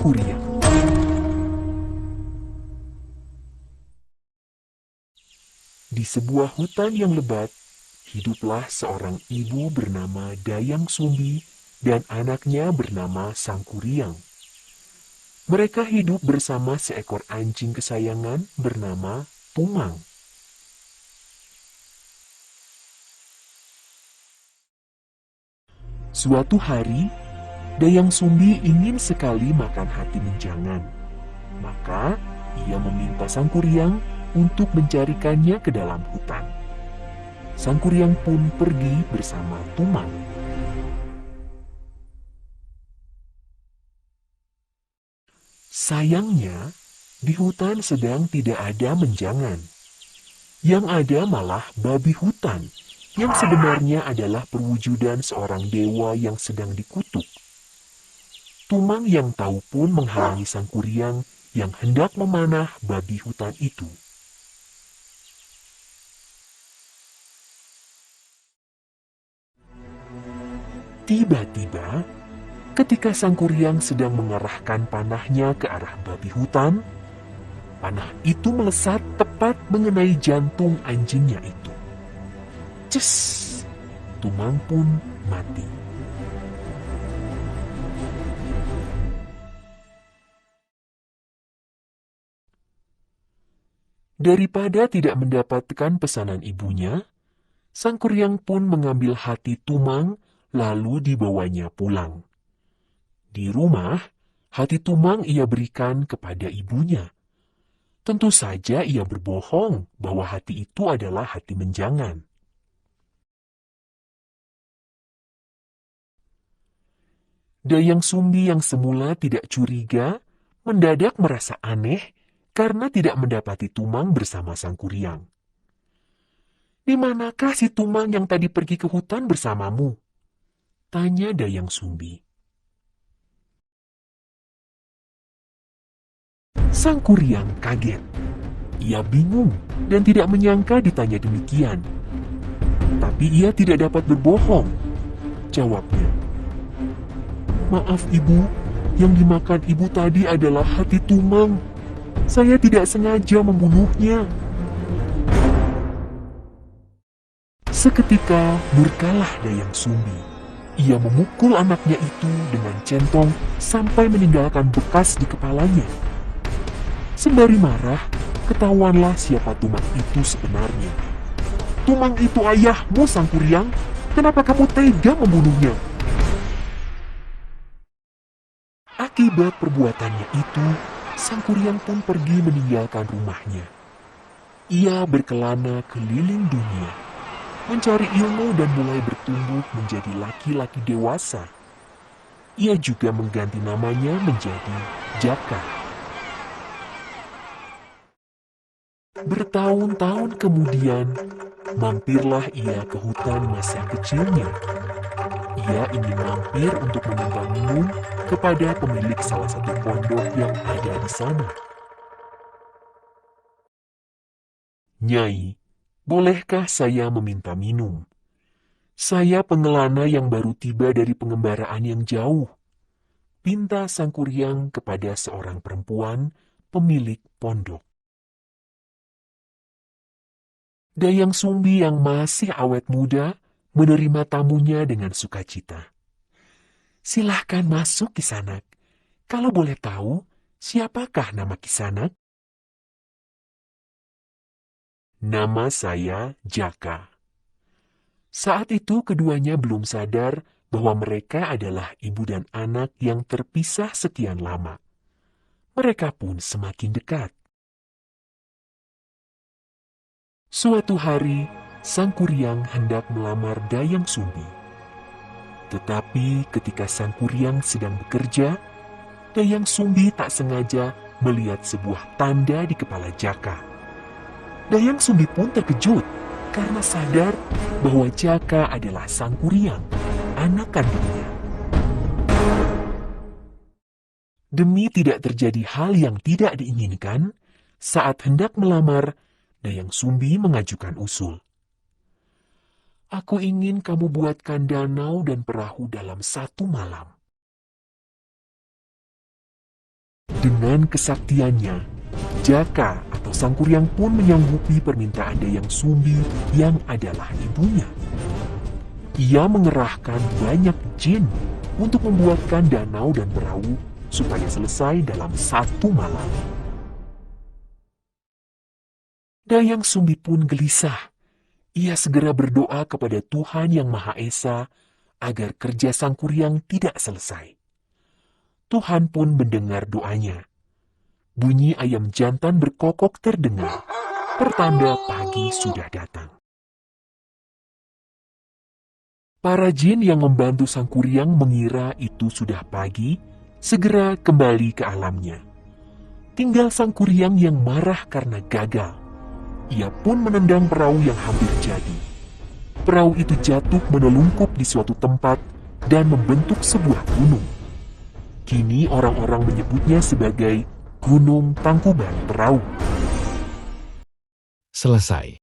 Sangkuriang. Di sebuah hutan yang lebat, hiduplah seorang ibu bernama Dayang Sumbi dan anaknya bernama Sangkuriang. Mereka hidup bersama seekor anjing kesayangan bernama Tumang. Suatu hari, Dayang Sumbi ingin sekali makan hati menjangan. Maka, ia meminta Sangkuriang untuk mencarikannya ke dalam hutan. Sangkuriang pun pergi bersama Tumang. Sayangnya, di hutan sedang tidak ada menjangan. Yang ada malah babi hutan, yang sebenarnya adalah perwujudan seorang dewa yang sedang dikutuk. Tumang yang tahu pun menghalangi Sangkuriang yang hendak memanah babi hutan itu. Tiba-tiba, ketika Sangkuriang sedang mengarahkan panahnya ke arah babi hutan, panah itu melesat tepat mengenai jantung anjingnya itu. Ces! Tumang pun mati. Daripada tidak mendapatkan pesanan ibunya, Sangkuriang pun mengambil hati Tumang lalu dibawanya pulang. Di rumah, hati Tumang ia berikan kepada ibunya. Tentu saja ia berbohong bahwa hati itu adalah hati menjangan. Dayang Sumbi yang semula tidak curiga, mendadak merasa aneh karena tidak mendapati Tumang bersama Sangkuriang. "Di manakah si Tumang yang tadi pergi ke hutan bersamamu?" tanya Dayang Sumbi. Sangkuriang kaget. Ia bingung dan tidak menyangka ditanya demikian. Tapi ia tidak dapat berbohong. Jawabnya, "Maaf ibu, yang dimakan ibu tadi adalah hati Tumang. Saya tidak sengaja membunuhnya." Seketika murkalah Dayang Sumbi. Ia memukul anaknya itu dengan centong sampai meninggalkan bekas di kepalanya. Sembari marah, ketahuanlah siapa Tumang itu sebenarnya. "Tumang itu ayahmu, Sangkuriang. Kenapa kamu tega membunuhnya?" Akibat perbuatannya itu, Sangkuriang pun pergi meninggalkan rumahnya. Ia berkelana keliling dunia, mencari ilmu dan mulai bertumbuh menjadi laki-laki dewasa. Ia juga mengganti namanya menjadi Jaka. Bertahun-tahun kemudian, mampirlah ia ke hutan masa kecilnya. Ia ingin mampir untuk meminta minum kepada pemilik salah satu pondok yang ada di sana. "Nyai, bolehkah saya meminta minum? Saya pengelana yang baru tiba dari pengembaraan yang jauh," pinta Sangkuriang kepada seorang perempuan pemilik pondok. Dayang Sumbi yang masih awet muda menerima tamunya dengan sukacita. "Silahkan masuk, Kisanak. Kalau boleh tahu, siapakah nama Kisanak?" "Nama saya Jaka." Saat itu keduanya belum sadar bahwa mereka adalah ibu dan anak yang terpisah sekian lama. Mereka pun semakin dekat. Suatu hari, Sangkuriang hendak melamar Dayang Sumbi. Tetapi ketika Sangkuriang sedang bekerja, Dayang Sumbi tak sengaja melihat sebuah tanda di kepala Jaka. Dayang Sumbi pun terkejut karena sadar bahwa Jaka adalah Sangkuriang, anak kandungnya. Demi tidak terjadi hal yang tidak diinginkan, saat hendak melamar, Dayang Sumbi mengajukan usul. "Aku ingin kamu buatkan danau dan perahu dalam satu malam." Dengan kesaktiannya, Jaka atau Sang Kuryang pun menyanggupi permintaan Dayang Sumbi yang adalah ibunya. Ia mengerahkan banyak jin untuk membuatkan danau dan perahu supaya selesai dalam 1 malam. Dayang Sumbi pun gelisah. Ia segera berdoa kepada Tuhan Yang Maha Esa agar kerja Sang Kuryang tidak selesai. Tuhan pun mendengar doanya. Bunyi ayam jantan berkokok terdengar, pertanda pagi sudah datang. Para jin yang membantu Sang Kuryang mengira itu sudah pagi, segera kembali ke alamnya. Tinggal Sang Kuryang yang marah karena gagal. Ia pun menendang perahu yang hampir jadi. Perahu itu jatuh menelungkup di suatu tempat dan membentuk sebuah gunung. Kini orang-orang menyebutnya sebagai Gunung Tangkuban Perahu. Selesai.